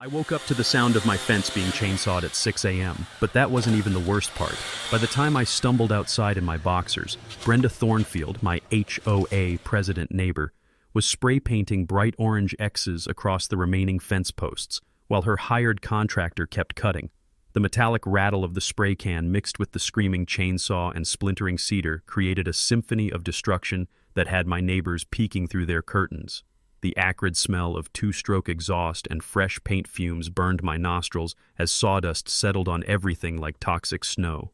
I woke up to the sound of my fence being chainsawed at 6 a.m., but that wasn't even the worst part. By the time I stumbled outside in my boxers, Brenda Thornfield, my HOA president neighbor, was spray painting bright orange X's across the remaining fence posts, while her hired contractor kept cutting. The metallic rattle of the spray can mixed with the screaming chainsaw and splintering cedar created a symphony of destruction that had my neighbors peeking through their curtains. The acrid smell of two-stroke exhaust and fresh paint fumes burned my nostrils as sawdust settled on everything like toxic snow.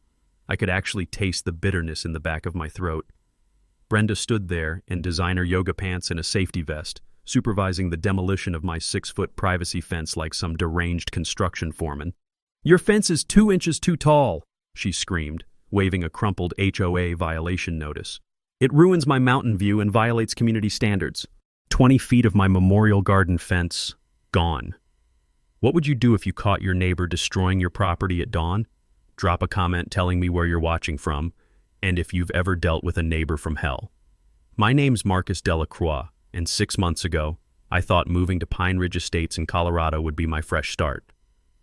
I could actually taste the bitterness in the back of my throat. Brenda stood there in designer yoga pants and a safety vest, supervising the demolition of my 6-foot privacy fence like some deranged construction foreman. "Your fence is 2 inches too tall," she screamed, waving a crumpled HOA violation notice. "It ruins my mountain view and violates community standards." 20 feet of my Memorial Garden fence, gone. What would you do if you caught your neighbor destroying your property at dawn? Drop a comment telling me where you're watching from, and if you've ever dealt with a neighbor from hell. My name's Marcus Delacroix, and 6 months ago, I thought moving to Pine Ridge Estates in Colorado would be my fresh start.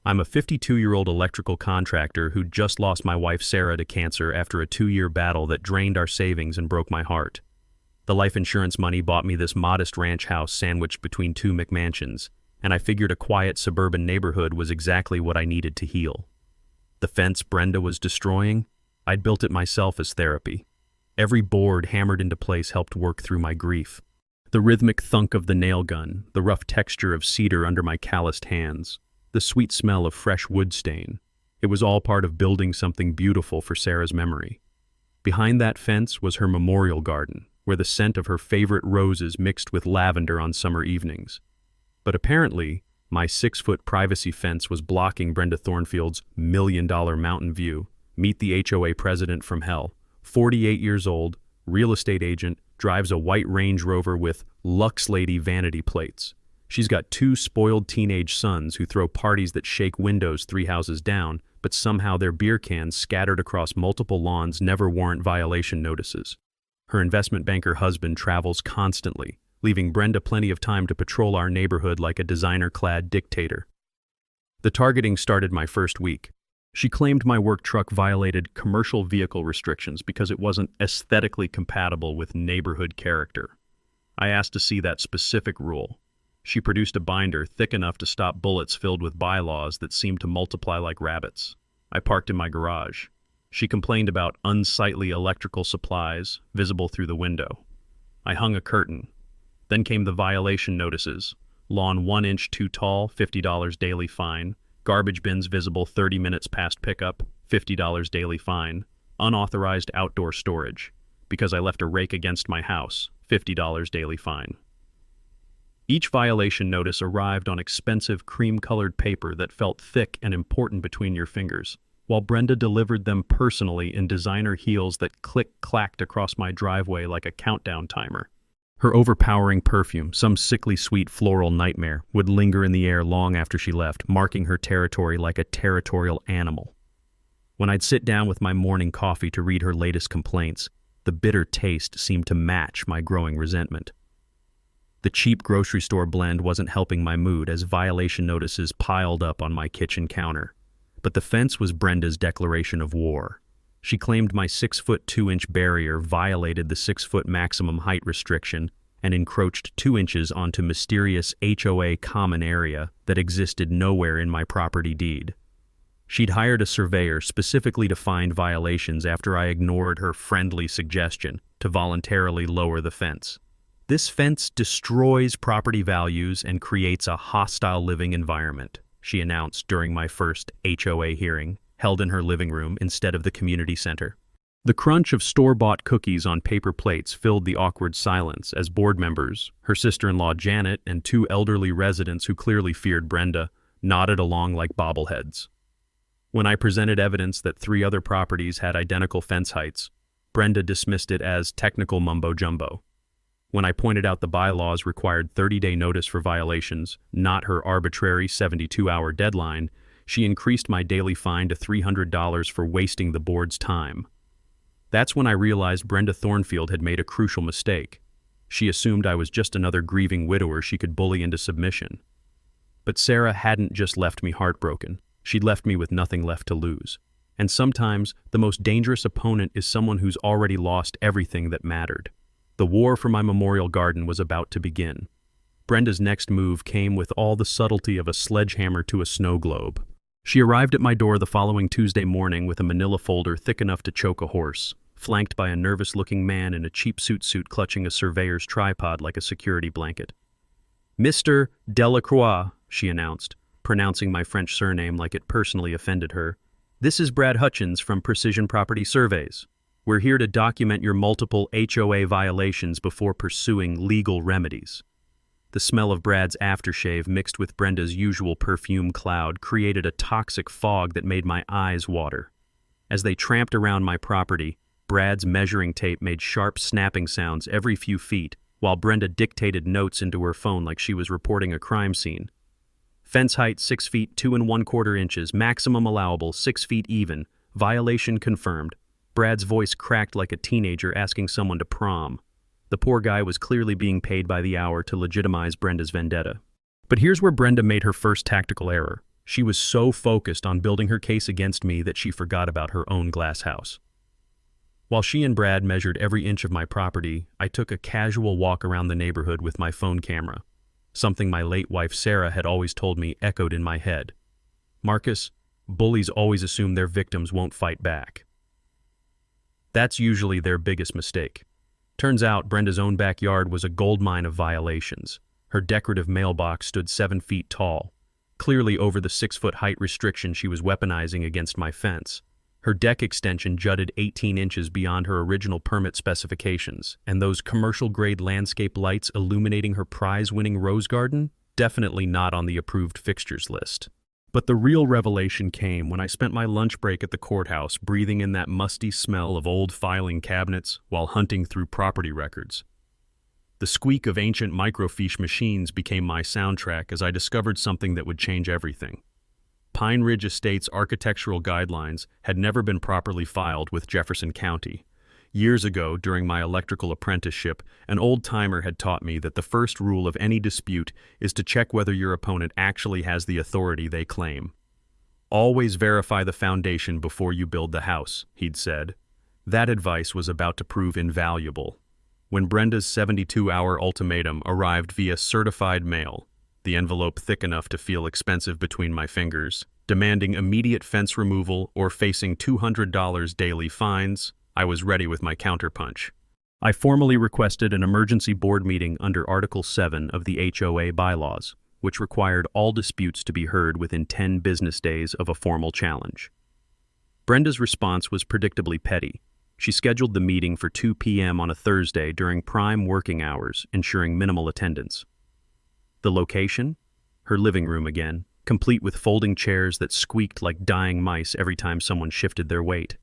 I'm a 52-year-old electrical contractor who just lost my wife Sarah to cancer after a 2-year battle that drained our savings and broke my heart. The life insurance money bought me this modest ranch house sandwiched between 2 McMansions, and I figured a quiet suburban neighborhood was exactly what I needed to heal. The fence Brenda was destroying, I'd built it myself as therapy. Every board hammered into place helped work through my grief. The rhythmic thunk of the nail gun, the rough texture of cedar under my calloused hands, the sweet smell of fresh wood stain. It was all part of building something beautiful for Sarah's memory. Behind that fence was her memorial garden, where the scent of her favorite roses mixed with lavender on summer evenings. But apparently, my 6-foot privacy fence was blocking Brenda Thornfield's $1 million mountain view. Meet the HOA president from hell, 48 years old, real estate agent, drives a white Range Rover with Lux Lady vanity plates. She's got 2 spoiled teenage sons who throw parties that shake windows 3 houses down, but somehow their beer cans scattered across multiple lawns never warrant violation notices. Her investment banker husband travels constantly, leaving Brenda plenty of time to patrol our neighborhood like a designer-clad dictator. The targeting started my first week. She claimed my work truck violated commercial vehicle restrictions because it wasn't aesthetically compatible with neighborhood character. I asked to see that specific rule. She produced a binder thick enough to stop bullets filled with bylaws that seemed to multiply like rabbits. I parked in my garage. She complained about unsightly electrical supplies visible through the window. I hung a curtain. Then came the violation notices. Lawn 1 inch too tall, $50 daily fine. Garbage bins visible 30 minutes past pickup, $50 daily fine. Unauthorized outdoor storage. Because I left a rake against my house, $50 daily fine. Each violation notice arrived on expensive cream-colored paper that felt thick and important between your fingers, while Brenda delivered them personally in designer heels that click-clacked across my driveway like a countdown timer. Her overpowering perfume, some sickly sweet floral nightmare, would linger in the air long after she left, marking her territory like a territorial animal. When I'd sit down with my morning coffee to read her latest complaints, the bitter taste seemed to match my growing resentment. The cheap grocery store blend wasn't helping my mood as violation notices piled up on my kitchen counter. But the fence was Brenda's declaration of war. She claimed my 6-foot 2-inch barrier violated the 6-foot maximum height restriction and encroached 2 inches onto mysterious HOA common area that existed nowhere in my property deed. She'd hired a surveyor specifically to find violations after I ignored her friendly suggestion to voluntarily lower the fence. "This fence destroys property values and creates a hostile living environment," she announced during my first HOA hearing, held in her living room instead of the community center. The crunch of store-bought cookies on paper plates filled the awkward silence as board members, her sister-in-law Janet, and 2 elderly residents who clearly feared Brenda, nodded along like bobbleheads. When I presented evidence that 3 other properties had identical fence heights, Brenda dismissed it as technical mumbo-jumbo. When I pointed out the bylaws required 30-day notice for violations, not her arbitrary 72-hour deadline, she increased my daily fine to $300 for wasting the board's time. That's when I realized Brenda Thornfield had made a crucial mistake. She assumed I was just another grieving widower she could bully into submission. But Sarah hadn't just left me heartbroken. She'd left me with nothing left to lose. And sometimes, the most dangerous opponent is someone who's already lost everything that mattered. The war for my memorial garden was about to begin. Brenda's next move came with all the subtlety of a sledgehammer to a snow globe. She arrived at my door the following Tuesday morning with a manila folder thick enough to choke a horse, flanked by a nervous-looking man in a cheap suit clutching a surveyor's tripod like a security blanket. "Mr. Delacroix," she announced, pronouncing my French surname like it personally offended her. "This is Brad Hutchins from Precision Property Surveys. We're here to document your multiple HOA violations before pursuing legal remedies." The smell of Brad's aftershave mixed with Brenda's usual perfume cloud created a toxic fog that made my eyes water. As they tramped around my property, Brad's measuring tape made sharp snapping sounds every few feet, while Brenda dictated notes into her phone like she was reporting a crime scene. Fence height 6 feet 2 1/4 inches, maximum allowable 6 feet even, violation confirmed. Brad's voice cracked like a teenager asking someone to prom. The poor guy was clearly being paid by the hour to legitimize Brenda's vendetta. But here's where Brenda made her first tactical error. She was so focused on building her case against me that she forgot about her own glass house. While she and Brad measured every inch of my property, I took a casual walk around the neighborhood with my phone camera. Something my late wife Sarah had always told me echoed in my head. "Marcus, bullies always assume their victims won't fight back." That's usually their biggest mistake. Turns out Brenda's own backyard was a goldmine of violations. Her decorative mailbox stood 7 feet tall, clearly over the 6-foot height restriction she was weaponizing against my fence. Her deck extension jutted 18 inches beyond her original permit specifications, and those commercial-grade landscape lights illuminating her prize-winning rose garden? Definitely not on the approved fixtures list. But the real revelation came when I spent my lunch break at the courthouse breathing in that musty smell of old filing cabinets while hunting through property records. The squeak of ancient microfiche machines became my soundtrack as I discovered something that would change everything. Pine Ridge Estate's architectural guidelines had never been properly filed with Jefferson County. Years ago, during my electrical apprenticeship, an old-timer had taught me that the first rule of any dispute is to check whether your opponent actually has the authority they claim. "Always verify the foundation before you build the house," he'd said. That advice was about to prove invaluable. When Brenda's 72-hour ultimatum arrived via certified mail, the envelope thick enough to feel expensive between my fingers, demanding immediate fence removal or facing $200 daily fines, I was ready with my counterpunch. I formally requested an emergency board meeting under Article 7 of the HOA bylaws, which required all disputes to be heard within 10 business days of a formal challenge. Brenda's response was predictably petty. She scheduled the meeting for 2 p.m. on a Thursday during prime working hours, ensuring minimal attendance. The location? Her living room again, complete with folding chairs that squeaked like dying mice every time someone shifted their weight.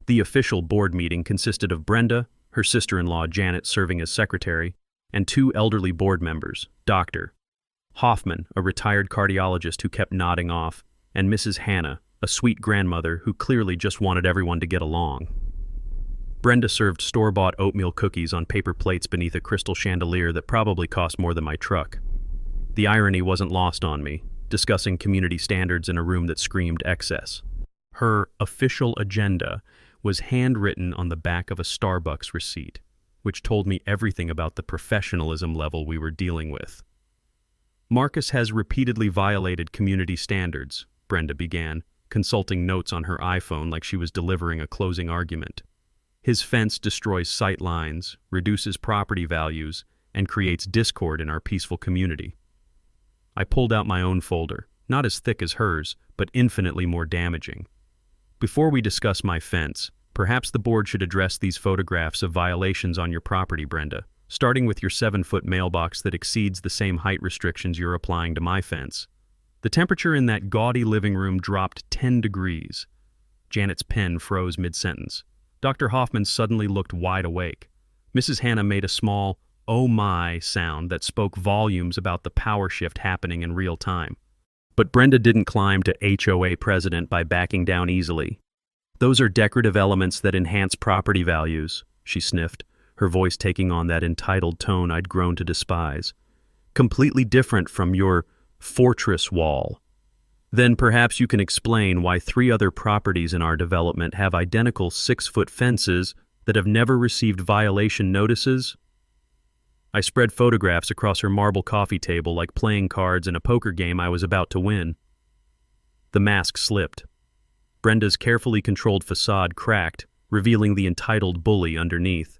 The official board meeting consisted of Brenda, her sister-in-law Janet serving as secretary, and 2 elderly board members, Dr. Hoffman, a retired cardiologist who kept nodding off, and Mrs. Hannah, a sweet grandmother who clearly just wanted everyone to get along. Brenda served store-bought oatmeal cookies on paper plates beneath a crystal chandelier that probably cost more than my truck. The irony wasn't lost on me, discussing community standards in a room that screamed excess. Her official agenda was handwritten on the back of a Starbucks receipt, which told me everything about the professionalism level we were dealing with. "Marcus has repeatedly violated community standards," Brenda began, consulting notes on her iPhone like she was delivering a closing argument. "His fence destroys sight lines, reduces property values, and creates discord in our peaceful community." I pulled out my own folder, not as thick as hers, but infinitely more damaging. "Before we discuss my fence, perhaps the board should address these photographs of violations on your property, Brenda, starting with your 7-foot mailbox that exceeds the same height restrictions you're applying to my fence." The temperature in that gaudy living room dropped 10 degrees. Janet's pen froze mid-sentence. Dr. Hoffman suddenly looked wide awake. Mrs. Hannah made a small, "oh my" sound that spoke volumes about the power shift happening in real time. But Brenda didn't climb to HOA president by backing down easily. "Those are decorative elements that enhance property values," she sniffed, her voice taking on that entitled tone I'd grown to despise. "Completely different from your fortress wall. Then perhaps you can explain why 3 other properties in our development have identical 6-foot fences that have never received violation notices? I spread photographs across her marble coffee table like playing cards in a poker game I was about to win. The mask slipped. Brenda's carefully controlled facade cracked, revealing the entitled bully underneath.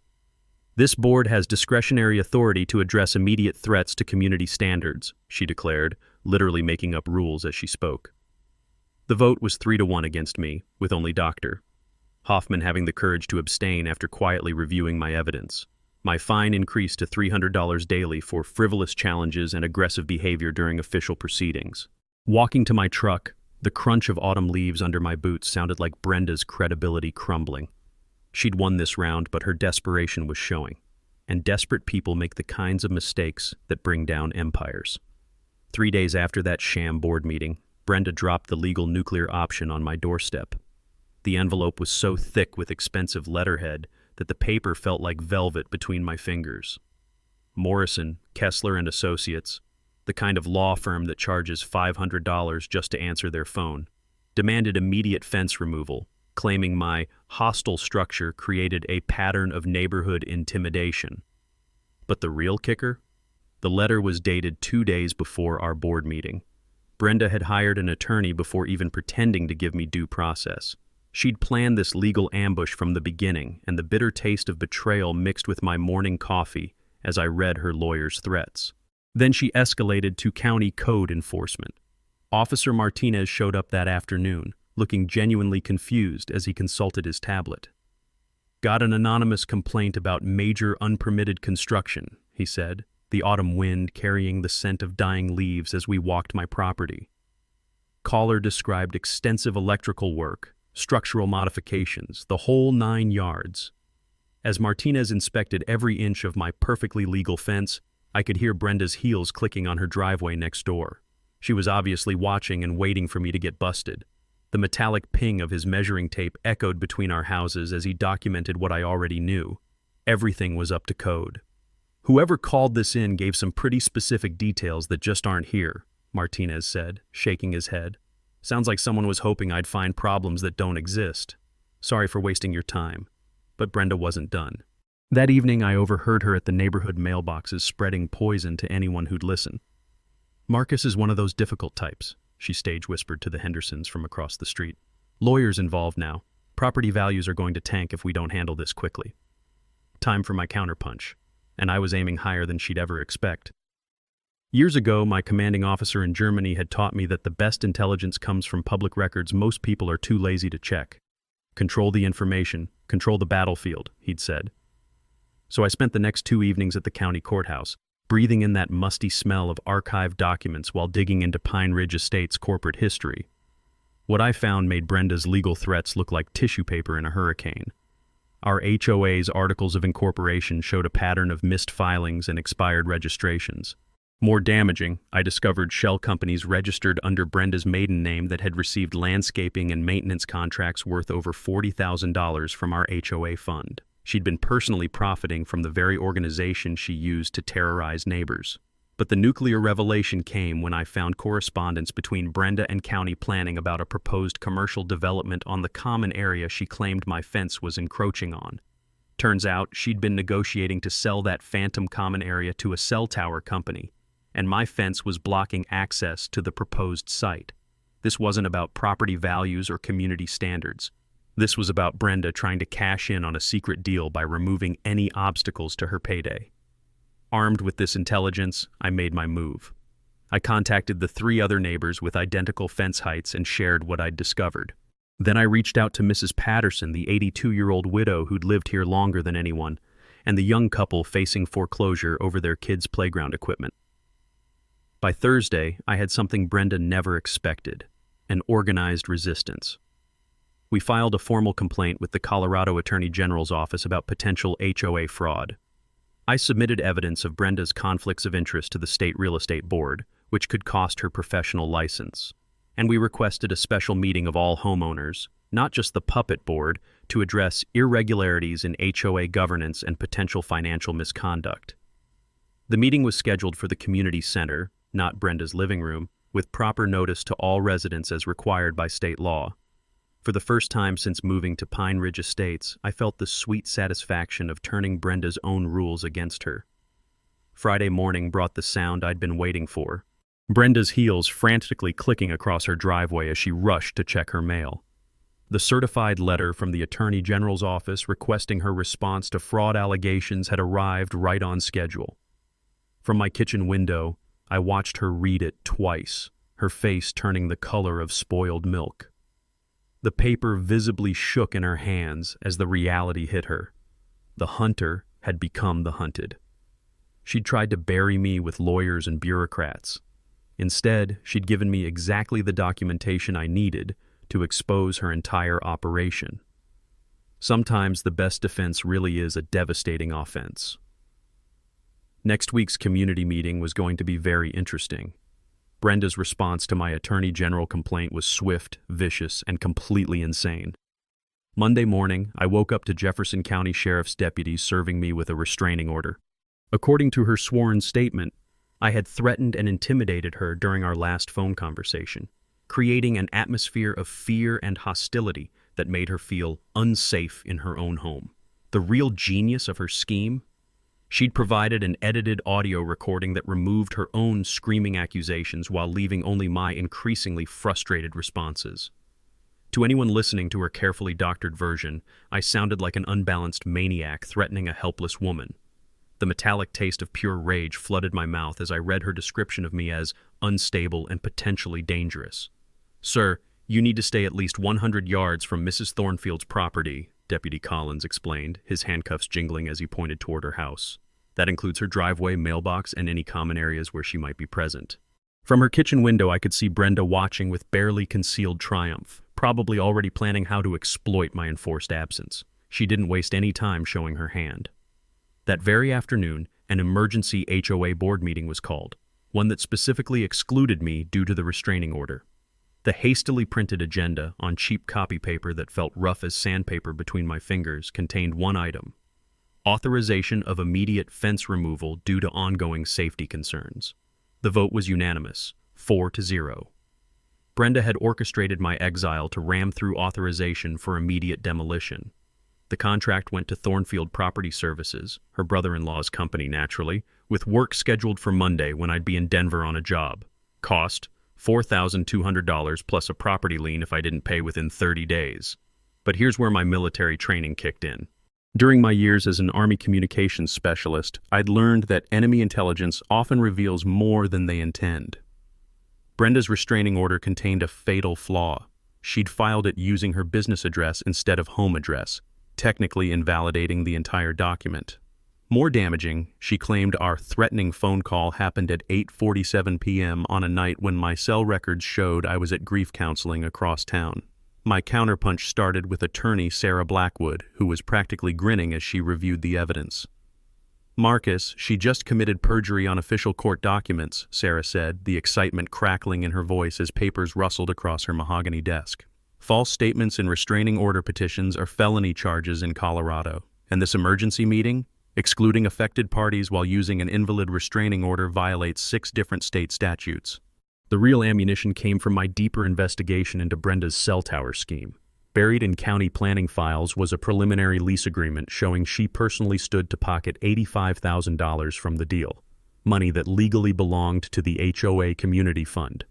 "This board has discretionary authority to address immediate threats to community standards," she declared, literally making up rules as she spoke. The vote was 3-1 against me, with only Dr. Hoffman having the courage to abstain after quietly reviewing my evidence. My fine increased to $300 daily for frivolous challenges and aggressive behavior during official proceedings. Walking to my truck, the crunch of autumn leaves under my boots sounded like Brenda's credibility crumbling. She'd won this round, but her desperation was showing. And desperate people make the kinds of mistakes that bring down empires. 3 days after that sham board meeting, Brenda dropped the legal nuclear option on my doorstep. The envelope was so thick with expensive letterhead that the paper felt like velvet between my fingers. Morrison, Kessler and Associates, the kind of law firm that charges $500 just to answer their phone, demanded immediate fence removal, claiming my hostile structure created a pattern of neighborhood intimidation. But the real kicker? The letter was dated 2 days before our board meeting. Brenda had hired an attorney before even pretending to give me due process. She'd planned this legal ambush from the beginning, and the bitter taste of betrayal mixed with my morning coffee as I read her lawyer's threats. Then she escalated to county code enforcement. Officer Martinez showed up that afternoon, looking genuinely confused as he consulted his tablet. "Got an anonymous complaint about major unpermitted construction," he said, the autumn wind carrying the scent of dying leaves as we walked my property. Caller described extensive electrical work, structural modifications, the whole 9 yards. As Martinez inspected every inch of my perfectly legal fence, I could hear Brenda's heels clicking on her driveway next door. She was obviously watching and waiting for me to get busted. The metallic ping of his measuring tape echoed between our houses as he documented what I already knew. Everything was up to code. "Whoever called this in gave some pretty specific details that just aren't here," Martinez said, shaking his head. "Sounds like someone was hoping I'd find problems that don't exist. Sorry for wasting your time." But Brenda wasn't done. That evening I overheard her at the neighborhood mailboxes spreading poison to anyone who'd listen. "Marcus is one of those difficult types," she stage whispered to the Hendersons from across the street. "Lawyers involved now. Property values are going to tank if we don't handle this quickly." Time for my counterpunch, and I was aiming higher than she'd ever expect. Years ago, my commanding officer in Germany had taught me that the best intelligence comes from public records most people are too lazy to check. "Control the information, control the battlefield," he'd said. So I spent the next 2 evenings at the county courthouse, breathing in that musty smell of archived documents while digging into Pine Ridge Estate's corporate history. What I found made Brenda's legal threats look like tissue paper in a hurricane. Our HOA's articles of incorporation showed a pattern of missed filings and expired registrations. More damaging, I discovered shell companies registered under Brenda's maiden name that had received landscaping and maintenance contracts worth over $40,000 from our HOA fund. She'd been personally profiting from the very organization she used to terrorize neighbors. But the nuclear revelation came when I found correspondence between Brenda and county planning about a proposed commercial development on the common area she claimed my fence was encroaching on. Turns out she'd been negotiating to sell that phantom common area to a cell tower company, and my fence was blocking access to the proposed site. This wasn't about property values or community standards. This was about Brenda trying to cash in on a secret deal by removing any obstacles to her payday. Armed with this intelligence, I made my move. I contacted the 3 other neighbors with identical fence heights and shared what I'd discovered. Then I reached out to Mrs. Patterson, the 82-year-old widow who'd lived here longer than anyone, and the young couple facing foreclosure over their kids' playground equipment. By Thursday, I had something Brenda never expected: an organized resistance. We filed a formal complaint with the Colorado Attorney General's office about potential HOA fraud. I submitted evidence of Brenda's conflicts of interest to the State Real Estate Board, which could cost her professional license. And we requested a special meeting of all homeowners, not just the puppet board, to address irregularities in HOA governance and potential financial misconduct. The meeting was scheduled for the community center, not Brenda's living room, with proper notice to all residents as required by state law. For the first time since moving to Pine Ridge Estates, I felt the sweet satisfaction of turning Brenda's own rules against her. Friday morning brought the sound I'd been waiting for. Brenda's heels frantically clicking across her driveway as she rushed to check her mail. The certified letter from the Attorney General's office requesting her response to fraud allegations had arrived right on schedule. From my kitchen window, I watched her read it twice, her face turning the color of spoiled milk. The paper visibly shook in her hands as the reality hit her. The hunter had become the hunted. She'd tried to bury me with lawyers and bureaucrats. Instead, she'd given me exactly the documentation I needed to expose her entire operation. Sometimes the best defense really is a devastating offense. Next week's community meeting was going to be very interesting. Brenda's response to my Attorney General complaint was swift, vicious, and completely insane. Monday morning, I woke up to Jefferson County Sheriff's deputies serving me with a restraining order. According to her sworn statement, I had threatened and intimidated her during our last phone conversation, creating an atmosphere of fear and hostility that made her feel unsafe in her own home. The real genius of her scheme? She'd provided an edited audio recording that removed her own screaming accusations while leaving only my increasingly frustrated responses. To anyone listening to her carefully doctored version, I sounded like an unbalanced maniac threatening a helpless woman. The metallic taste of pure rage flooded my mouth as I read her description of me as unstable and potentially dangerous. "Sir, you need to stay at least 100 yards from Mrs. Thornfield's property," Deputy Collins explained, his handcuffs jingling as he pointed toward her house. That includes her driveway, mailbox, and any common areas where she might be present. From her kitchen window, I could see Brenda watching with barely concealed triumph, probably already planning how to exploit my enforced absence. She didn't waste any time showing her hand. That very afternoon, an emergency HOA board meeting was called, one that specifically excluded me due to the restraining order. The hastily printed agenda, on cheap copy paper that felt rough as sandpaper between my fingers, contained one item: authorization of immediate fence removal due to ongoing safety concerns. The vote was unanimous, 4-0. Brenda had orchestrated my exile to ram through authorization for immediate demolition. The contract went to Thornfield Property Services, her brother-in-law's company naturally, with work scheduled for Monday when I'd be in Denver on a job. Cost: $4,200 plus a property lien if I didn't pay within 30 days. But here's where my military training kicked in. During my years as an Army communications specialist, I'd learned that enemy intelligence often reveals more than they intend. Brenda's restraining order contained a fatal flaw. She'd filed it using her business address instead of home address, technically invalidating the entire document. More damaging, she claimed our threatening phone call happened at 8:47 p.m. on a night when my cell records showed I was at grief counseling across town. My counterpunch started with attorney Sarah Blackwood, who was practically grinning as she reviewed the evidence. "Marcus, she just committed perjury on official court documents," Sarah said, the excitement crackling in her voice as papers rustled across her mahogany desk. "False statements and restraining order petitions are felony charges in Colorado, and this emergency meeting, excluding affected parties while using an invalid restraining order, violates 6 different state statutes." The real ammunition came from my deeper investigation into Brenda's cell tower scheme. Buried in county planning files was a preliminary lease agreement showing she personally stood to pocket $85,000 from the deal, money that legally belonged to the HOA community fund.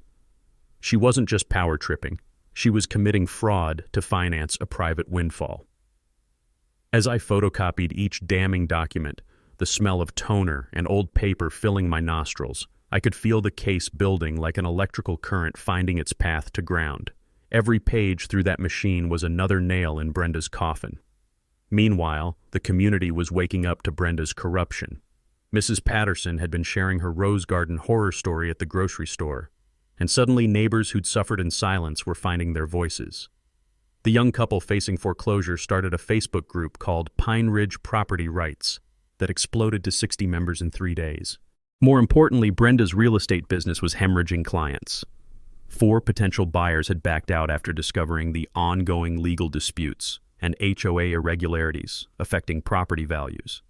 She wasn't just power tripping, she was committing fraud to finance a private windfall. As I photocopied each damning document, the smell of toner and old paper filling my nostrils, I could feel the case building like an electrical current finding its path to ground. Every page through that machine was another nail in Brenda's coffin. Meanwhile, the community was waking up to Brenda's corruption. Mrs. Patterson had been sharing her Rose Garden horror story at the grocery store, and suddenly neighbors who'd suffered in silence were finding their voices. The young couple facing foreclosure started a Facebook group called Pine Ridge Property Rights that exploded to 60 members in 3 days. More importantly, Brenda's real estate business was hemorrhaging clients. 4 potential buyers had backed out after discovering the ongoing legal disputes and HOA irregularities affecting property values.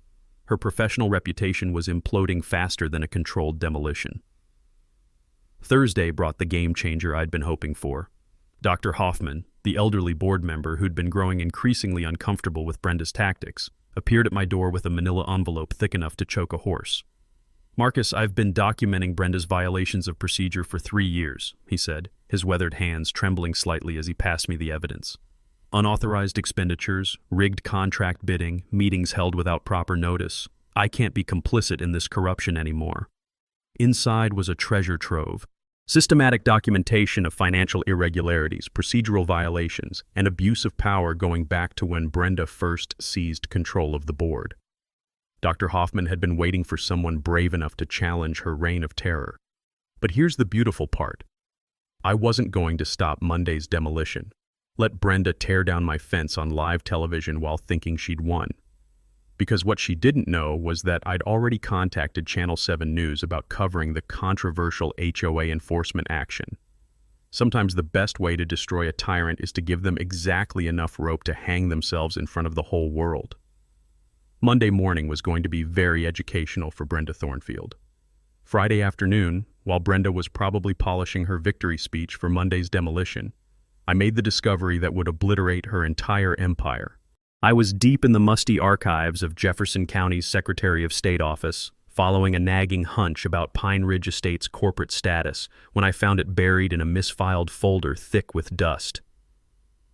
Her professional reputation was imploding faster than a controlled demolition. Thursday brought the game changer I'd been hoping for. Dr. Hoffman, the elderly board member who'd been growing increasingly uncomfortable with Brenda's tactics, appeared at my door with a manila envelope thick enough to choke a horse. "Marcus, I've been documenting Brenda's violations of procedure for 3 years," he said, his weathered hands trembling slightly as he passed me the evidence. "Unauthorized expenditures, rigged contract bidding, meetings held without proper notice. I can't be complicit in this corruption anymore." Inside was a treasure trove. Systematic documentation of financial irregularities, procedural violations, and abuse of power going back to when Brenda first seized control of the board. Dr. Hoffman had been waiting for someone brave enough to challenge her reign of terror. But here's the beautiful part. I wasn't going to stop Monday's demolition. Let Brenda tear down my fence on live television while thinking she'd won. Because what she didn't know was that I'd already contacted Channel 7 News about covering the controversial HOA enforcement action. Sometimes the best way to destroy a tyrant is to give them exactly enough rope to hang themselves in front of the whole world. Monday morning was going to be very educational for Brenda Thornfield. Friday afternoon, while Brenda was probably polishing her victory speech for Monday's demolition, I made the discovery that would obliterate her entire empire. I was deep in the musty archives of Jefferson County's Secretary of State office, following a nagging hunch about Pine Ridge Estate's corporate status, when I found it buried in a misfiled folder thick with dust.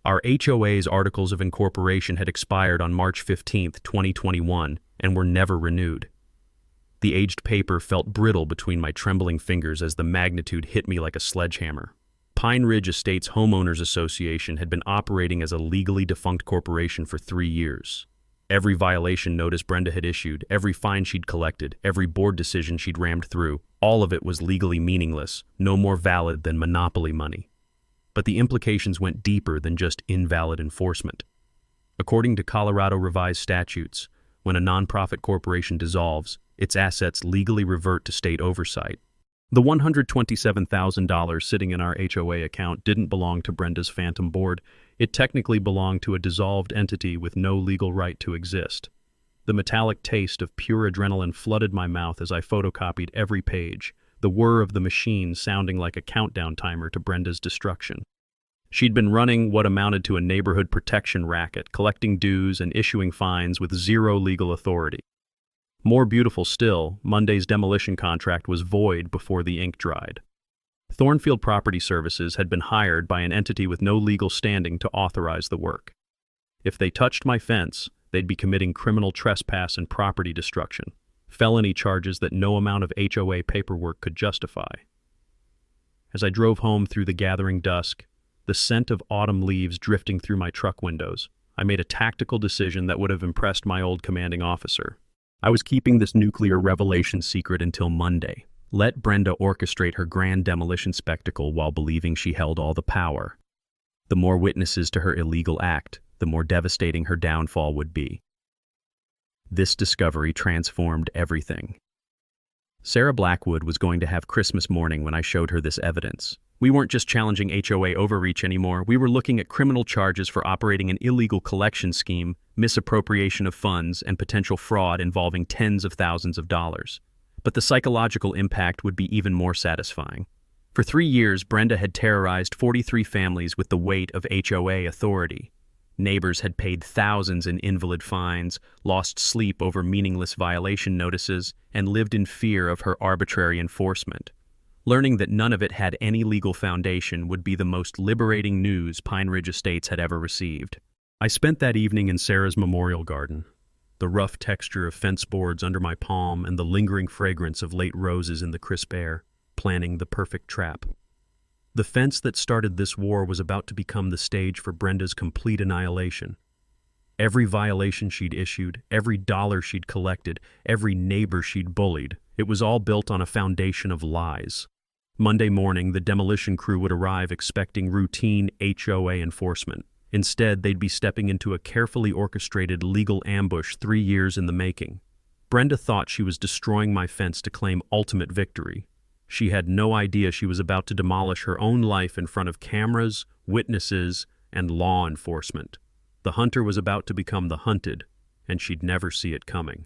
Our HOA's Articles of Incorporation had expired on March 15, 2021, and were never renewed. The aged paper felt brittle between my trembling fingers as the magnitude hit me like a sledgehammer. Pine Ridge Estates Homeowners Association had been operating as a legally defunct corporation for 3 years. Every violation notice Brenda had issued, every fine she'd collected, every board decision she'd rammed through, all of it was legally meaningless, no more valid than monopoly money. But the implications went deeper than just invalid enforcement. According to Colorado revised statutes, when a nonprofit corporation dissolves, its assets legally revert to state oversight. The $127,000 sitting in our HOA account didn't belong to Brenda's phantom board. It technically belonged to a dissolved entity with no legal right to exist. The metallic taste of pure adrenaline flooded my mouth as I photocopied every page, the whir of the machine sounding like a countdown timer to Brenda's destruction. She'd been running what amounted to a neighborhood protection racket, collecting dues and issuing fines with zero legal authority. More beautiful still, Monday's demolition contract was void before the ink dried. Thornfield Property Services had been hired by an entity with no legal standing to authorize the work. If they touched my fence, they'd be committing criminal trespass and property destruction, felony charges that no amount of HOA paperwork could justify. As I drove home through the gathering dusk, the scent of autumn leaves drifting through my truck windows, I made a tactical decision that would have impressed my old commanding officer. I was keeping this nuclear revelation secret until Monday. Let Brenda orchestrate her grand demolition spectacle while believing she held all the power. The more witnesses to her illegal act, the more devastating her downfall would be. This discovery transformed everything. Sarah Blackwood was going to have Christmas morning when I showed her this evidence. We weren't just challenging HOA overreach anymore, we were looking at criminal charges for operating an illegal collection scheme, misappropriation of funds, and potential fraud involving tens of thousands of dollars. But the psychological impact would be even more satisfying. For 3 years, Brenda had terrorized 43 families with the weight of HOA authority. Neighbors had paid thousands in invalid fines, lost sleep over meaningless violation notices, and lived in fear of her arbitrary enforcement. Learning that none of it had any legal foundation would be the most liberating news Pine Ridge Estates had ever received. I spent that evening in Sarah's memorial garden, the rough texture of fence boards under my palm and the lingering fragrance of late roses in the crisp air, planning the perfect trap. The fence that started this war was about to become the stage for Brenda's complete annihilation. Every violation she'd issued, every dollar she'd collected, every neighbor she'd bullied, it was all built on a foundation of lies. Monday morning, the demolition crew would arrive expecting routine HOA enforcement. Instead, they'd be stepping into a carefully orchestrated legal ambush 3 years in the making. Brenda thought she was destroying my fence to claim ultimate victory. She had no idea she was about to demolish her own life in front of cameras, witnesses, and law enforcement. The hunter was about to become the hunted, and she'd never see it coming.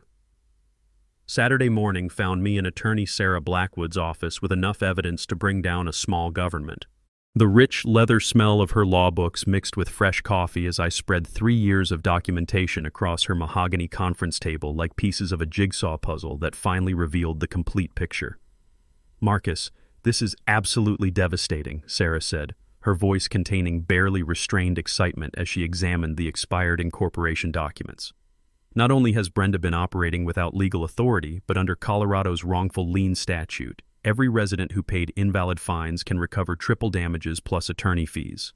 Saturday morning found me in attorney Sarah Blackwood's office with enough evidence to bring down a small government. The rich leather smell of her law books mixed with fresh coffee as I spread 3 years of documentation across her mahogany conference table like pieces of a jigsaw puzzle that finally revealed the complete picture. "Marcus, this is absolutely devastating," Sarah said, her voice containing barely restrained excitement as she examined the expired incorporation documents. "Not only has Brenda been operating without legal authority, but under Colorado's wrongful lien statute, every resident who paid invalid fines can recover triple damages plus attorney fees.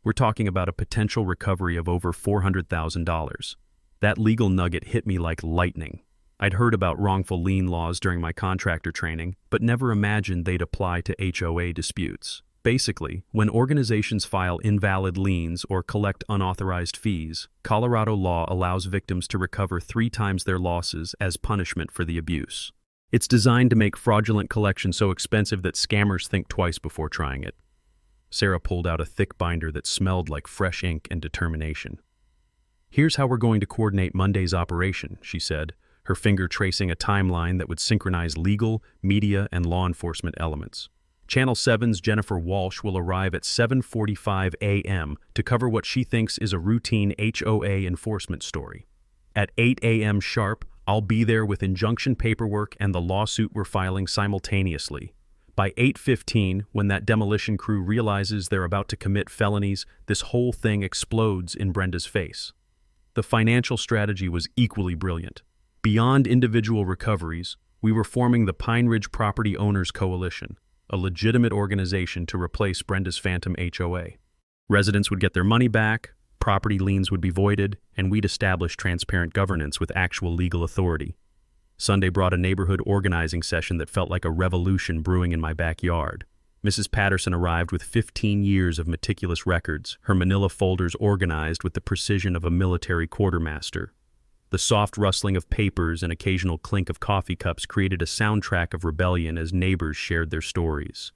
We're talking about a potential recovery of over $400,000. That legal nugget hit me like lightning. I'd heard about wrongful lien laws during my contractor training, but never imagined they'd apply to HOA disputes. Basically, when organizations file invalid liens or collect unauthorized fees, Colorado law allows victims to recover 3 times their losses as punishment for the abuse. It's designed to make fraudulent collection so expensive that scammers think twice before trying it." Sarah pulled out a thick binder that smelled like fresh ink and determination. "Here's how we're going to coordinate Monday's operation," she said, her finger tracing a timeline that would synchronize legal, media, and law enforcement elements. Channel 7's Jennifer Walsh will arrive at 7:45 a.m. to cover what she thinks is a routine HOA enforcement story. At 8 a.m. sharp, I'll be there with injunction paperwork and the lawsuit we're filing simultaneously. By 8:15, when that demolition crew realizes they're about to commit felonies, this whole thing explodes in Brenda's face. The financial strategy was equally brilliant. Beyond individual recoveries, we were forming the Pine Ridge Property Owners Coalition, a legitimate organization to replace Brenda's phantom HOA. Residents would get their money back, property liens would be voided, and we'd establish transparent governance with actual legal authority. Sunday brought a neighborhood organizing session that felt like a revolution brewing in my backyard. Mrs. Patterson arrived with 15 years of meticulous records, her manila folders organized with the precision of a military quartermaster. The soft rustling of papers and occasional clink of coffee cups created a soundtrack of rebellion as neighbors shared their stories.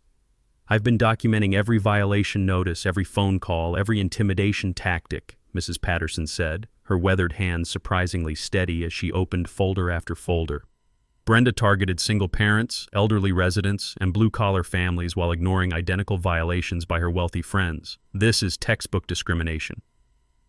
"I've been documenting every violation notice, every phone call, every intimidation tactic," Mrs. Patterson said, her weathered hands surprisingly steady as she opened folder after folder. Brenda targeted single parents, elderly residents, and blue-collar families while ignoring identical violations by her wealthy friends. This is textbook discrimination.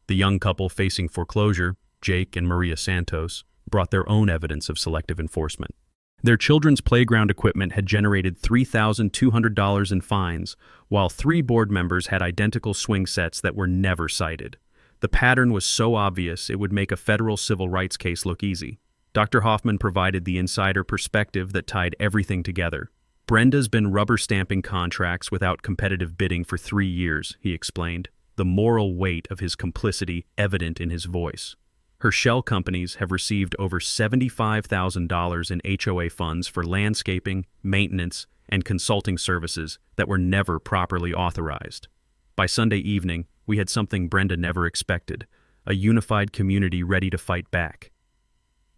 The young couple facing foreclosure, Jake and Maria Santos, brought their own evidence of selective enforcement. Their children's playground equipment had generated $3,200 in fines, while 3 board members had identical swing sets that were never cited. The pattern was so obvious it would make a federal civil rights case look easy. Dr. Hoffman provided the insider perspective that tied everything together. "Brenda's been rubber-stamping contracts without competitive bidding for 3 years," he explained, the moral weight of his complicity evident in his voice. "Her shell companies have received over $75,000 in HOA funds for landscaping, maintenance, and consulting services that were never properly authorized. By Sunday evening, we had something Brenda never expected, a unified community ready to fight back.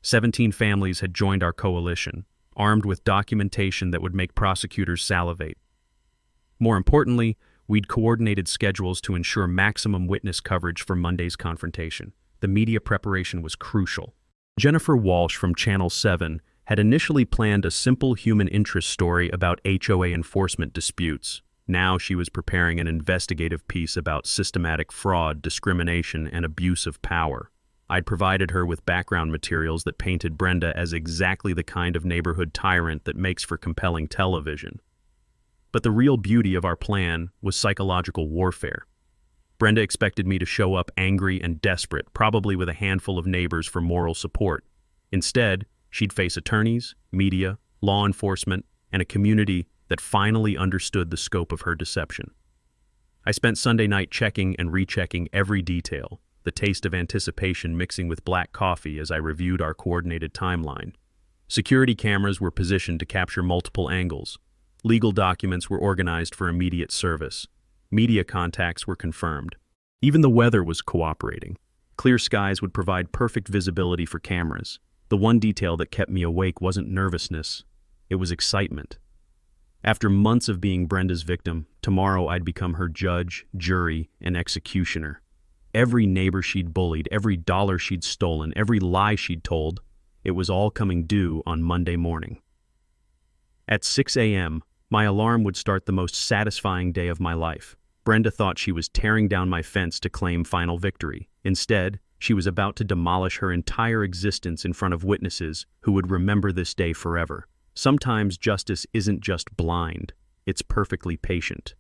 17 families had joined our coalition, armed with documentation that would make prosecutors salivate. More importantly, we'd coordinated schedules to ensure maximum witness coverage for Monday's confrontation. The media preparation was crucial. Jennifer Walsh from Channel 7 had initially planned a simple human interest story about HOA enforcement disputes. Now she was preparing an investigative piece about systematic fraud, discrimination, and abuse of power. I'd provided her with background materials that painted Brenda as exactly the kind of neighborhood tyrant that makes for compelling television. But the real beauty of our plan was psychological warfare. Brenda expected me to show up angry and desperate, probably with a handful of neighbors for moral support. Instead, she'd face attorneys, media, law enforcement, and a community that finally understood the scope of her deception. I spent Sunday night checking and rechecking every detail, the taste of anticipation mixing with black coffee as I reviewed our coordinated timeline. Security cameras were positioned to capture multiple angles. Legal documents were organized for immediate service. Media contacts were confirmed. Even the weather was cooperating. Clear skies would provide perfect visibility for cameras. The one detail that kept me awake wasn't nervousness, it was excitement. After months of being Brenda's victim, tomorrow I'd become her judge, jury, and executioner. Every neighbor she'd bullied, every dollar she'd stolen, every lie she'd told, It was all coming due on Monday morning. At 6 a.m., my alarm would start the most satisfying day of my life. Brenda thought she was tearing down my fence to claim final victory. Instead, she was about to demolish her entire existence in front of witnesses who would remember this day forever. Sometimes justice isn't just blind, it's perfectly patient.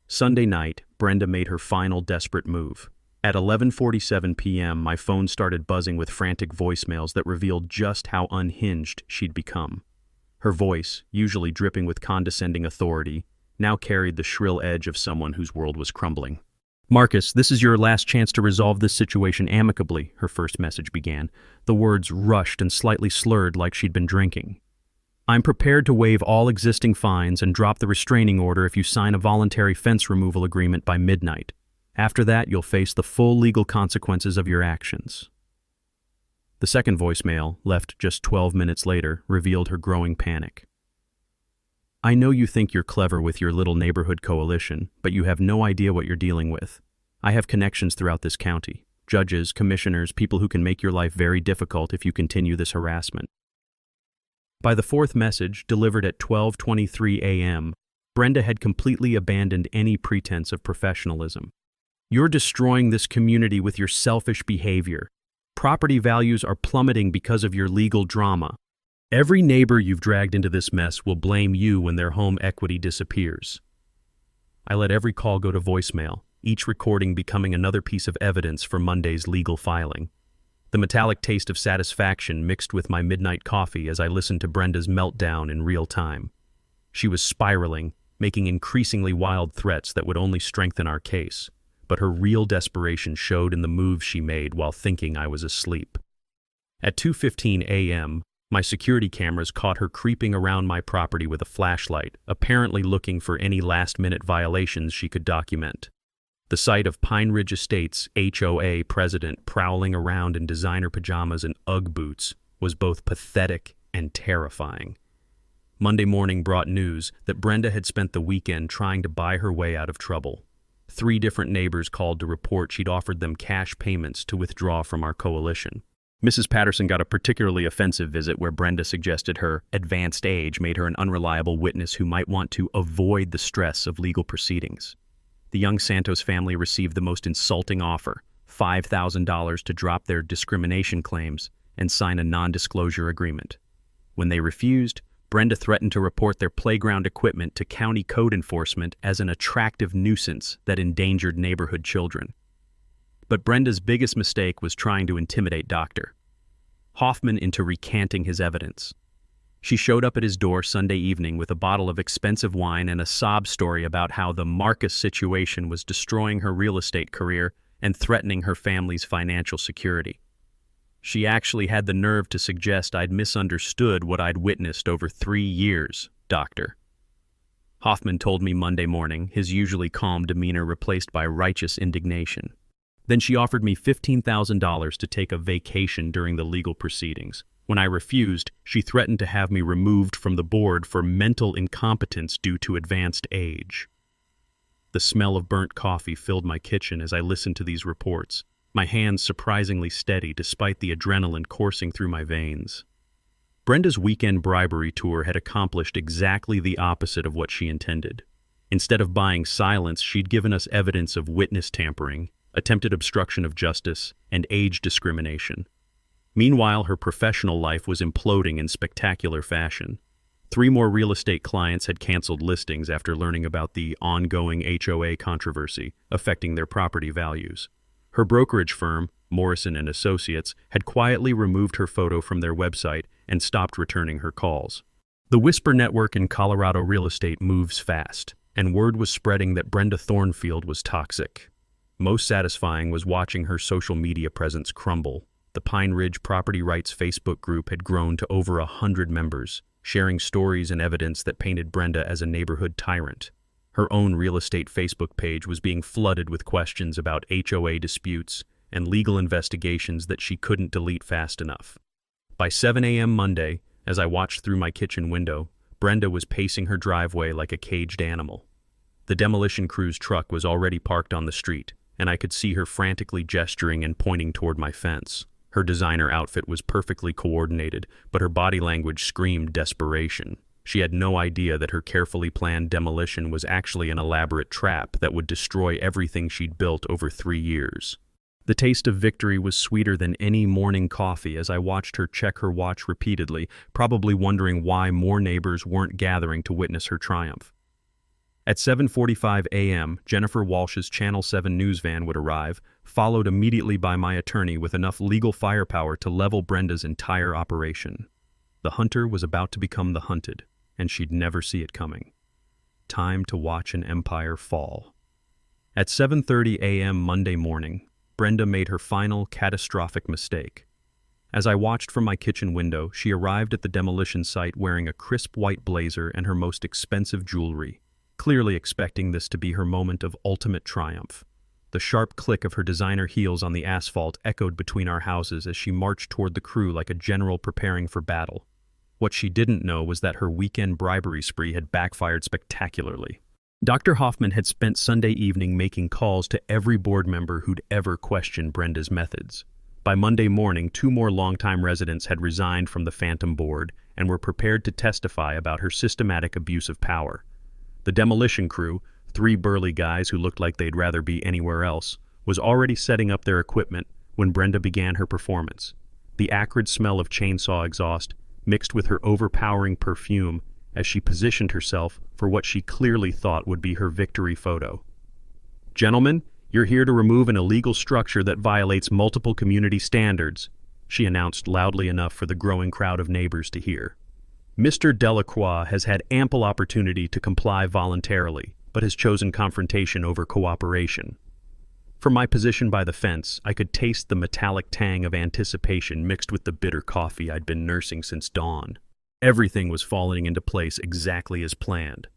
Sunday night, Brenda made her final desperate move. At 11:47 p.m., my phone started buzzing with frantic voicemails that revealed just how unhinged she'd become. Her voice, usually dripping with condescending authority, now carried the shrill edge of someone whose world was crumbling. "Marcus, this is your last chance to resolve this situation amicably," her first message began. The words rushed and slightly slurred like she'd been drinking. "I'm prepared to waive all existing fines and drop the restraining order if you sign a voluntary fence removal agreement by midnight. After that, you'll face the full legal consequences of your actions." The second voicemail, left just 12 minutes later, revealed her growing panic. "I know you think you're clever with your little neighborhood coalition, but you have no idea what you're dealing with. I have connections throughout this county. Judges, commissioners, people who can make your life very difficult if you continue this harassment." By the fourth message, delivered at 12:23 a.m., Brenda had completely abandoned any pretense of professionalism. "You're destroying this community with your selfish behavior. Property values are plummeting because of your legal drama. Every neighbor you've dragged into this mess will blame you when their home equity disappears." I let every call go to voicemail, each recording becoming another piece of evidence for Monday's legal filing. The metallic taste of satisfaction mixed with my midnight coffee as I listened to Brenda's meltdown in real time. She was spiraling, making increasingly wild threats that would only strengthen our case, but her real desperation showed in the moves she made while thinking I was asleep. At 2:15 a.m., my security cameras caught her creeping around my property with a flashlight, apparently looking for any last-minute violations she could document. The sight of Pine Ridge Estates' HOA president prowling around in designer pajamas and Ugg boots was both pathetic and terrifying. Monday morning brought news that Brenda had spent the weekend trying to buy her way out of trouble. 3 different neighbors called to report she'd offered them cash payments to withdraw from our coalition. Mrs. Patterson got a particularly offensive visit where Brenda suggested her advanced age made her an unreliable witness who might want to avoid the stress of legal proceedings. The young Santos family received the most insulting offer, $5,000 to drop their discrimination claims and sign a non-disclosure agreement. When they refused, Brenda threatened to report their playground equipment to county code enforcement as an attractive nuisance that endangered neighborhood children. But Brenda's biggest mistake was trying to intimidate Dr. Hoffman into recanting his evidence. She showed up at his door Sunday evening with a bottle of expensive wine and a sob story about how the Marcus situation was destroying her real estate career and threatening her family's financial security. She actually had the nerve to suggest I'd misunderstood what I'd witnessed over 3 years, Doctor. Hoffman told me Monday morning, his usually calm demeanor replaced by righteous indignation. Then she offered me $15,000 to take a vacation during the legal proceedings. When I refused, she threatened to have me removed from the board for mental incompetence due to advanced age. The smell of burnt coffee filled my kitchen as I listened to these reports, my hands surprisingly steady despite the adrenaline coursing through my veins. Brenda's weekend bribery tour had accomplished exactly the opposite of what she intended. Instead of buying silence, she'd given us evidence of witness tampering, attempted obstruction of justice, and age discrimination. Meanwhile, her professional life was imploding in spectacular fashion. 3 more real estate clients had canceled listings after learning about the ongoing HOA controversy affecting their property values. Her brokerage firm, Morrison & Associates, had quietly removed her photo from their website and stopped returning her calls. The Whisper network in Colorado real estate moves fast, and word was spreading that Brenda Thornfield was toxic. Most satisfying was watching her social media presence crumble. The Pine Ridge Property Rights Facebook group had grown to over 100 members, sharing stories and evidence that painted Brenda as a neighborhood tyrant. Her own real estate Facebook page was being flooded with questions about HOA disputes and legal investigations that she couldn't delete fast enough. By 7 a.m. Monday, as I watched through my kitchen window, Brenda was pacing her driveway like a caged animal. The demolition crew's truck was already parked on the street, and I could see her frantically gesturing and pointing toward my fence. Her designer outfit was perfectly coordinated, but her body language screamed desperation. She had no idea that her carefully planned demolition was actually an elaborate trap that would destroy everything she'd built over 3 years. The taste of victory was sweeter than any morning coffee as I watched her check her watch repeatedly, probably wondering why more neighbors weren't gathering to witness her triumph. At 7:45 a.m., Jennifer Walsh's Channel 7 news van would arrive, followed immediately by my attorney with enough legal firepower to level Brenda's entire operation. The hunter was about to become the hunted, and she'd never see it coming. Time to watch an empire fall. At 7:30 a.m. Monday morning, Brenda made her final catastrophic mistake. As I watched from my kitchen window, she arrived at the demolition site wearing a crisp white blazer and her most expensive jewelry, clearly expecting this to be her moment of ultimate triumph. The sharp click of her designer heels on the asphalt echoed between our houses as she marched toward the crew like a general preparing for battle. What she didn't know was that her weekend bribery spree had backfired spectacularly. Dr. Hoffman had spent Sunday evening making calls to every board member who'd ever questioned Brenda's methods. By Monday morning, 2 more longtime residents had resigned from the Phantom Board and were prepared to testify about her systematic abuse of power. The demolition crew, 3 burly guys who looked like they'd rather be anywhere else, was already setting up their equipment when Brenda began her performance. The acrid smell of chainsaw exhaust mixed with her overpowering perfume as she positioned herself for what she clearly thought would be her victory photo. "Gentlemen, you're here to remove an illegal structure that violates multiple community standards," she announced loudly enough for the growing crowd of neighbors to hear. "Mr. Delacroix has had ample opportunity to comply voluntarily, but has chosen confrontation over cooperation." From my position by the fence, I could taste the metallic tang of anticipation mixed with the bitter coffee I'd been nursing since dawn. Everything was falling into place exactly as planned.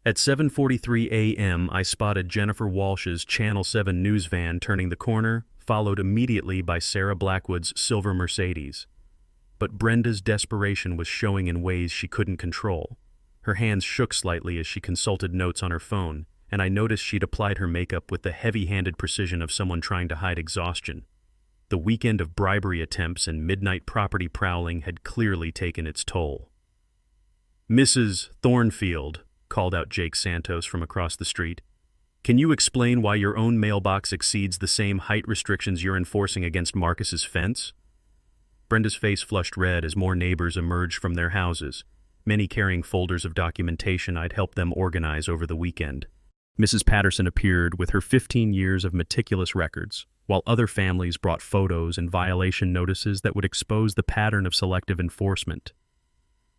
At 7:43 a.m., I spotted Jennifer Walsh's Channel 7 news van turning the corner, followed immediately by Sarah Blackwood's silver Mercedes. But Brenda's desperation was showing in ways she couldn't control. Her hands shook slightly as she consulted notes on her phone, and I noticed she'd applied her makeup with the heavy-handed precision of someone trying to hide exhaustion. The weekend of bribery attempts and midnight property prowling had clearly taken its toll. "Mrs. Thornfield," called out Jake Santos from across the street, "can you explain why your own mailbox exceeds the same height restrictions you're enforcing against Marcus's fence?" Brenda's face flushed red as more neighbors emerged from their houses, many carrying folders of documentation I'd helped them organize over the weekend. Mrs. Patterson appeared with her 15 years of meticulous records, while other families brought photos and violation notices that would expose the pattern of selective enforcement.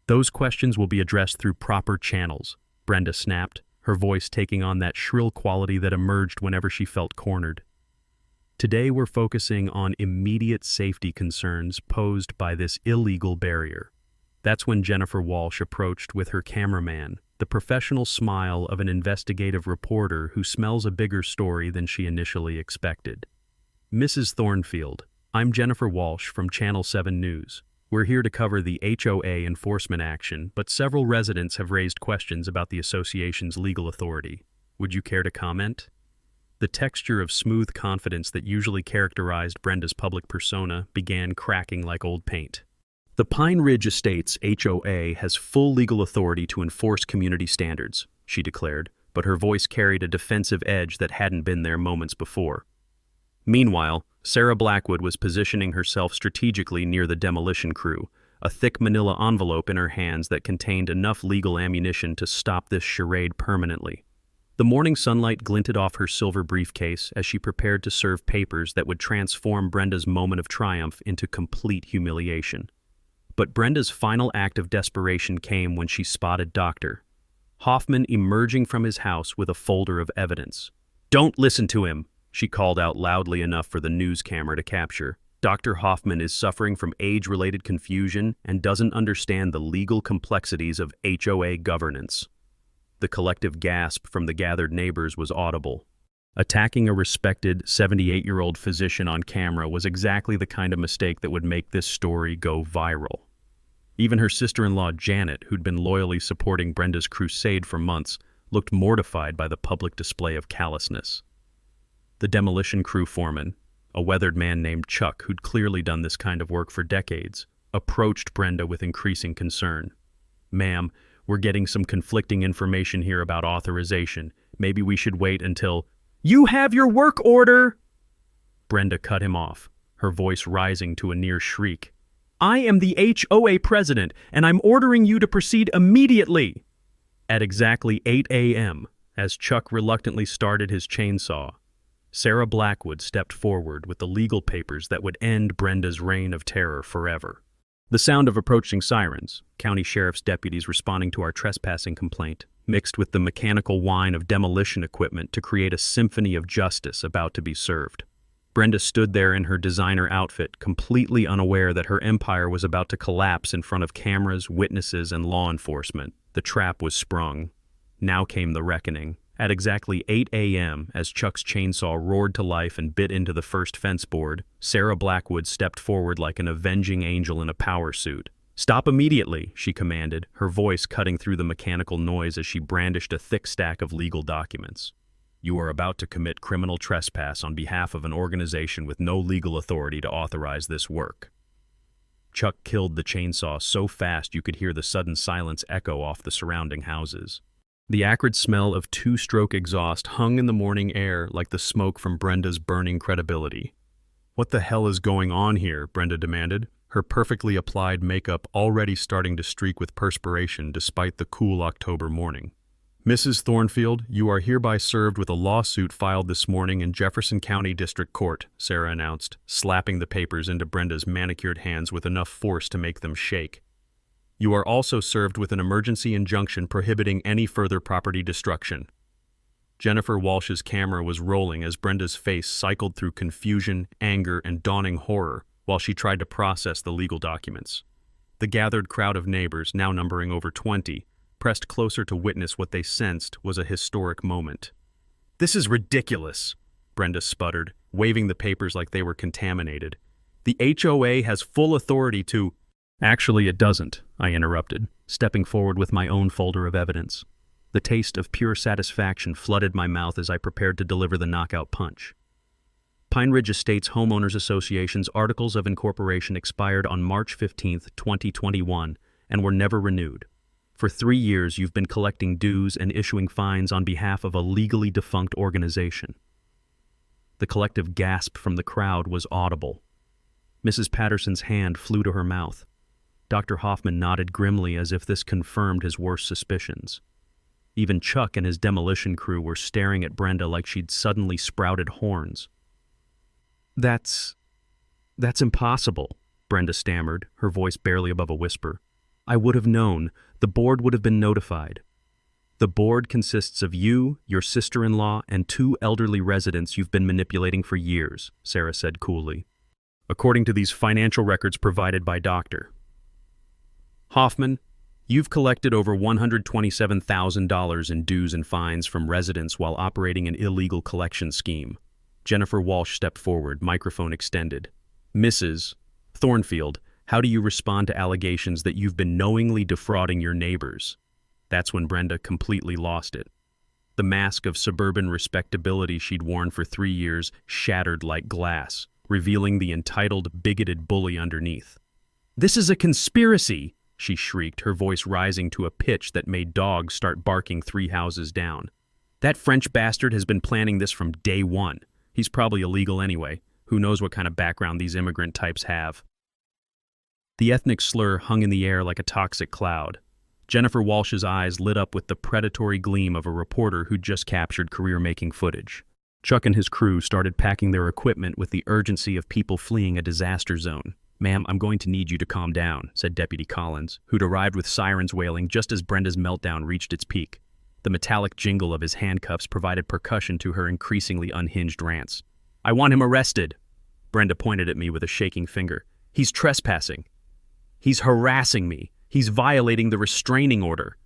"Those questions will be addressed through proper channels," Brenda snapped, her voice taking on that shrill quality that emerged whenever she felt cornered. "Today we're focusing on immediate safety concerns posed by this illegal barrier." That's when Jennifer Walsh approached with her cameraman, the professional smile of an investigative reporter who smells a bigger story than she initially expected. "Mrs. Thornfield, I'm Jennifer Walsh from Channel 7 News. We're here to cover the HOA enforcement action, but several residents have raised questions about the association's legal authority. Would you care to comment?" The texture of smooth confidence that usually characterized Brenda's public persona began cracking like old paint. "The Pine Ridge Estates HOA has full legal authority to enforce community standards," she declared, but her voice carried a defensive edge that hadn't been there moments before. Meanwhile, Sarah Blackwood was positioning herself strategically near the demolition crew, a thick manila envelope in her hands that contained enough legal ammunition to stop this charade permanently. The morning sunlight glinted off her silver briefcase as she prepared to serve papers that would transform Brenda's moment of triumph into complete humiliation. But Brenda's final act of desperation came when she spotted Dr. Hoffman emerging from his house with a folder of evidence. "Don't listen to him," she called out loudly enough for the news camera to capture. "Dr. Hoffman is suffering from age-related confusion and doesn't understand the legal complexities of HOA governance." The collective gasp from the gathered neighbors was audible. Attacking a respected 78-year-old physician on camera was exactly the kind of mistake that would make this story go viral. Even her sister-in-law Janet, who'd been loyally supporting Brenda's crusade for months, looked mortified by the public display of callousness. The demolition crew foreman, a weathered man named Chuck, who'd clearly done this kind of work for decades, approached Brenda with increasing concern. "Ma'am, we're getting some conflicting information here about authorization. Maybe we should wait until—" "You have your work order!" Brenda cut him off, her voice rising to a near shriek. "I am the HOA president, and I'm ordering you to proceed immediately!" At exactly 8 a.m., as Chuck reluctantly started his chainsaw, Sarah Blackwood stepped forward with the legal papers that would end Brenda's reign of terror forever. The sound of approaching sirens, county sheriff's deputies responding to our trespassing complaint, mixed with the mechanical whine of demolition equipment to create a symphony of justice about to be served. Brenda stood there in her designer outfit, completely unaware that her empire was about to collapse in front of cameras, witnesses, and law enforcement. The trap was sprung. Now came the reckoning. At exactly 8 a.m., as Chuck's chainsaw roared to life and bit into the first fence board, Sarah Blackwood stepped forward like an avenging angel in a power suit. "Stop immediately," she commanded, her voice cutting through the mechanical noise as she brandished a thick stack of legal documents. "You are about to commit criminal trespass on behalf of an organization with no legal authority to authorize this work." Chuck killed the chainsaw so fast you could hear the sudden silence echo off the surrounding houses. The acrid smell of two-stroke exhaust hung in the morning air like the smoke from Brenda's burning credibility. "What the hell is going on here?" Brenda demanded, her perfectly applied makeup already starting to streak with perspiration despite the cool October morning. "Mrs. Thornfield, you are hereby served with a lawsuit filed this morning in Jefferson County District Court," Sarah announced, slapping the papers into Brenda's manicured hands with enough force to make them shake. "You are also served with an emergency injunction prohibiting any further property destruction." Jennifer Walsh's camera was rolling as Brenda's face cycled through confusion, anger, and dawning horror while she tried to process the legal documents. The gathered crowd of neighbors, now numbering over 20, pressed closer to witness what they sensed was a historic moment. "This is ridiculous," Brenda sputtered, waving the papers like they were contaminated. "The HOA has full authority to—" "Actually, it doesn't," I interrupted, stepping forward with my own folder of evidence. The taste of pure satisfaction flooded my mouth as I prepared to deliver the knockout punch. Pine Ridge Estates Homeowners Association's Articles of Incorporation expired on March 15, 2021, and were never renewed. For 3 years, you've been collecting dues and issuing fines on behalf of a legally defunct organization. The collective gasp from the crowd was audible. Mrs. Patterson's hand flew to her mouth. Dr. Hoffman nodded grimly as if this confirmed his worst suspicions. Even Chuck and his demolition crew were staring at Brenda like she'd suddenly sprouted horns. That's impossible," Brenda stammered, her voice barely above a whisper. "I would have known. The board would have been notified." "The board consists of you, your sister-in-law, and 2 elderly residents you've been manipulating for years," Sarah said coolly. "According to these financial records provided by Dr. Hoffman, you've collected over $127,000 in dues and fines from residents while operating an illegal collection scheme." Jennifer Walsh stepped forward, microphone extended. "Mrs. Thornfield, how do you respond to allegations that you've been knowingly defrauding your neighbors?" That's when Brenda completely lost it. The mask of suburban respectability she'd worn for 3 years shattered like glass, revealing the entitled, bigoted bully underneath. "This is a conspiracy!" she shrieked, her voice rising to a pitch that made dogs start barking 3 houses down. "That French bastard has been planning this from day one. He's probably illegal anyway. Who knows what kind of background these immigrant types have?" The ethnic slur hung in the air like a toxic cloud. Jennifer Walsh's eyes lit up with the predatory gleam of a reporter who'd just captured career-making footage. Chuck and his crew started packing their equipment with the urgency of people fleeing a disaster zone. "Ma'am, I'm going to need you to calm down," said Deputy Collins, who'd arrived with sirens wailing just as Brenda's meltdown reached its peak. The metallic jingle of his handcuffs provided percussion to her increasingly unhinged rants. "I want him arrested." Brenda pointed at me with a shaking finger. "He's trespassing. He's harassing me. He's violating the restraining order."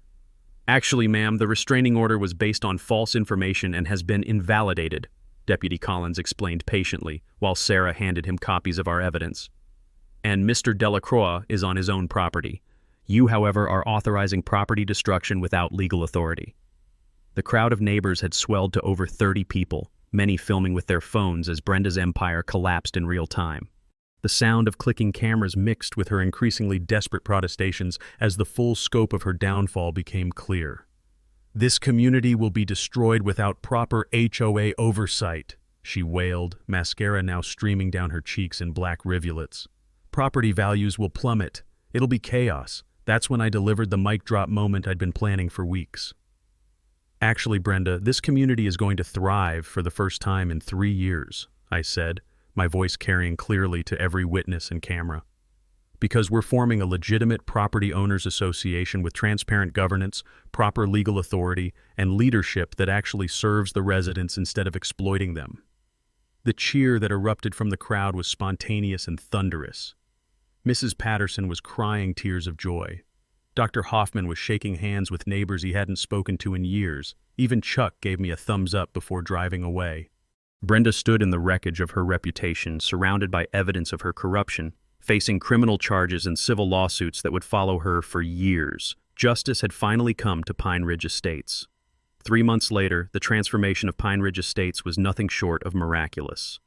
"Actually, ma'am, the restraining order was based on false information and has been invalidated," Deputy Collins explained patiently, while Sarah handed him copies of our evidence. "And Mr. Delacroix is on his own property. You, however, are authorizing property destruction without legal authority." The crowd of neighbors had swelled to over 30 people, many filming with their phones as Brenda's empire collapsed in real time. The sound of clicking cameras mixed with her increasingly desperate protestations as the full scope of her downfall became clear. "This community will be destroyed without proper HOA oversight," she wailed, mascara now streaming down her cheeks in black rivulets. "Property values will plummet. It'll be chaos." That's when I delivered the mic drop moment I'd been planning for weeks. "Actually, Brenda, this community is going to thrive for the first time in 3 years," I said, my voice carrying clearly to every witness and camera. "Because we're forming a legitimate property owners association with transparent governance, proper legal authority, and leadership that actually serves the residents instead of exploiting them." The cheer that erupted from the crowd was spontaneous and thunderous. Mrs. Patterson was crying tears of joy. Dr. Hoffman was shaking hands with neighbors he hadn't spoken to in years. Even Chuck gave me a thumbs up before driving away. Brenda stood in the wreckage of her reputation, surrounded by evidence of her corruption, facing criminal charges and civil lawsuits that would follow her for years. Justice had finally come to Pine Ridge Estates. 3 months later, the transformation of Pine Ridge Estates was nothing short of miraculous.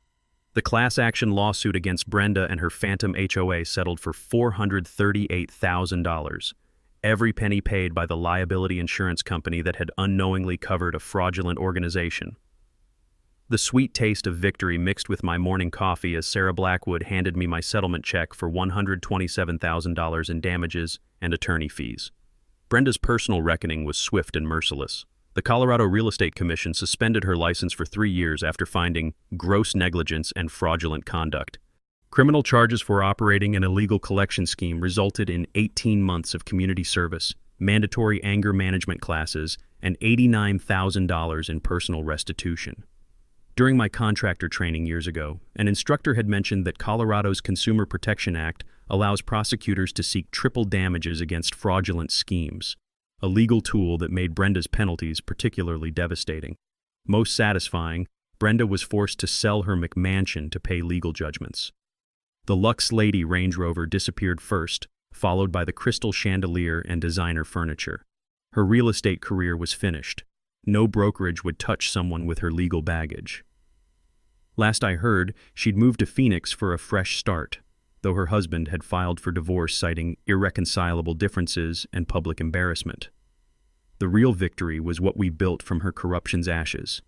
The class action lawsuit against Brenda and her phantom HOA settled for $438,000, every penny paid by the liability insurance company that had unknowingly covered a fraudulent organization. The sweet taste of victory mixed with my morning coffee as Sarah Blackwood handed me my settlement check for $127,000 in damages and attorney fees. Brenda's personal reckoning was swift and merciless. The Colorado Real Estate Commission suspended her license for 3 years after finding gross negligence and fraudulent conduct. Criminal charges for operating an illegal collection scheme resulted in 18 months of community service, mandatory anger management classes, and $89,000 in personal restitution. During my contractor training years ago, an instructor had mentioned that Colorado's Consumer Protection Act allows prosecutors to seek triple damages against fraudulent schemes, a legal tool that made Brenda's penalties particularly devastating. Most satisfying, Brenda was forced to sell her McMansion to pay legal judgments. The Lux Lady Range Rover disappeared first, followed by the crystal chandelier and designer furniture. Her real estate career was finished. No brokerage would touch someone with her legal baggage. Last I heard, she'd moved to Phoenix for a fresh start, though her husband had filed for divorce citing irreconcilable differences and public embarrassment. The real victory was what we built from her corruption's ashes.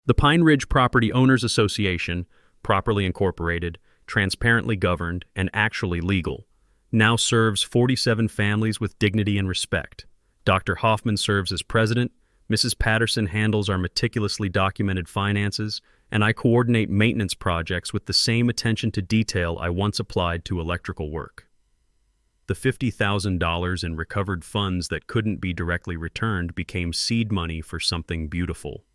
The Pine Ridge Property Owners Association, properly incorporated, transparently governed, and actually legal, now serves 47 families with dignity and respect. Dr. Hoffman serves as president, Mrs. Patterson handles our meticulously documented finances, and I coordinate maintenance projects with the same attention to detail I once applied to electrical work. The $50,000 in recovered funds that couldn't be directly returned became seed money for something beautiful,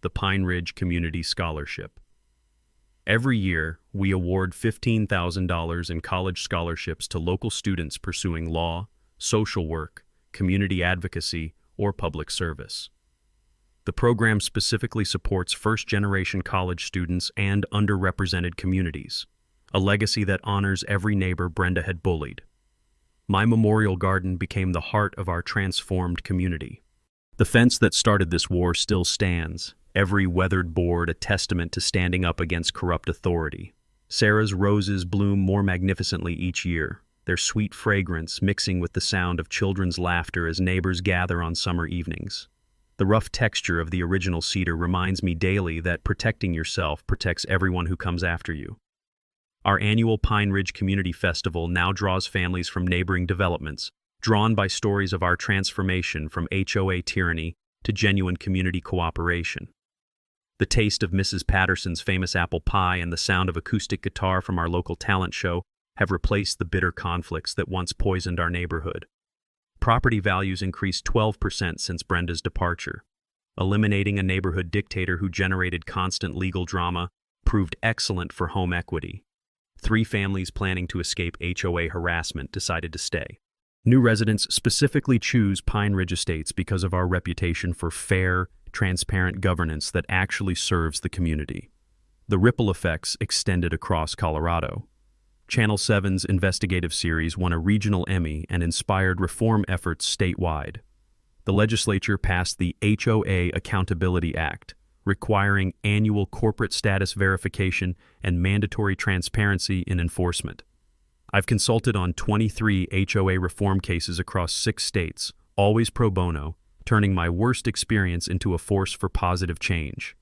the Pine Ridge Community Scholarship. Every year, we award $15,000 in college scholarships to local students pursuing law, social work, community advocacy, or public service. The program specifically supports first-generation college students and underrepresented communities, a legacy that honors every neighbor Brenda had bullied. My memorial garden became the heart of our transformed community. The fence that started this war still stands, every weathered board a testament to standing up against corrupt authority. Sarah's roses bloom more magnificently each year, their sweet fragrance mixing with the sound of children's laughter as neighbors gather on summer evenings. The rough texture of the original cedar reminds me daily that protecting yourself protects everyone who comes after you. Our annual Pine Ridge Community Festival now draws families from neighboring developments, drawn by stories of our transformation from HOA tyranny to genuine community cooperation. The taste of Mrs. Patterson's famous apple pie and the sound of acoustic guitar from our local talent show have replaced the bitter conflicts that once poisoned our neighborhood. Property values increased 12% since Brenda's departure. Eliminating a neighborhood dictator who generated constant legal drama proved excellent for home equity. 3 families planning to escape HOA harassment decided to stay. New residents specifically choose Pine Ridge Estates because of our reputation for fair, transparent governance that actually serves the community. The ripple effects extended across Colorado. Channel 7's investigative series won a regional Emmy and inspired reform efforts statewide. The legislature passed the HOA Accountability Act, requiring annual corporate status verification and mandatory transparency in enforcement. I've consulted on 23 HOA reform cases across 6 states, always pro bono, turning my worst experience into a force for positive change.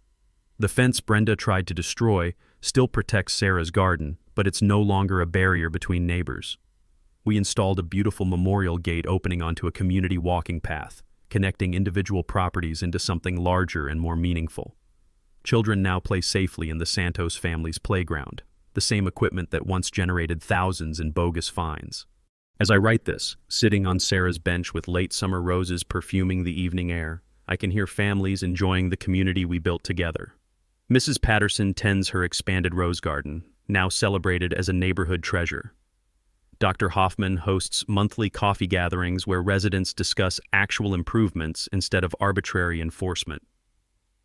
The fence Brenda tried to destroy still protects Sarah's garden, but it's no longer a barrier between neighbors. We installed a beautiful memorial gate opening onto a community walking path, connecting individual properties into something larger and more meaningful. Children now play safely in the Santos family's playground, the same equipment that once generated thousands in bogus fines. As I write this, sitting on Sarah's bench with late summer roses perfuming the evening air, I can hear families enjoying the community we built together. Mrs. Patterson tends her expanded rose garden, now celebrated as a neighborhood treasure. Dr. Hoffman hosts monthly coffee gatherings where residents discuss actual improvements instead of arbitrary enforcement.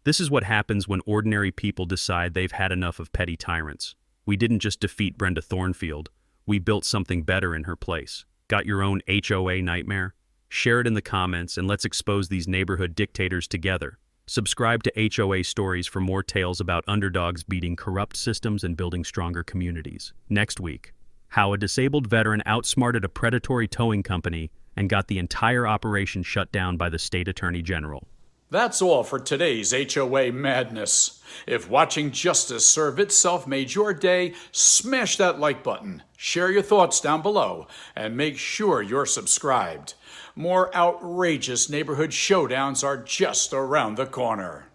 This is what happens when ordinary people decide they've had enough of petty tyrants. We didn't just defeat Brenda Thornfield, we built something better in her place. Got your own HOA nightmare? Share it in the comments and let's expose these neighborhood dictators together. Subscribe to HOA Stories for more tales about underdogs beating corrupt systems and building stronger communities. Next week, how a disabled veteran outsmarted a predatory towing company and got the entire operation shut down by the state attorney general. That's all for today's HOA madness. If watching justice serve itself made your day, smash that like button, share your thoughts down below, and make sure you're subscribed. More outrageous neighborhood showdowns are just around the corner.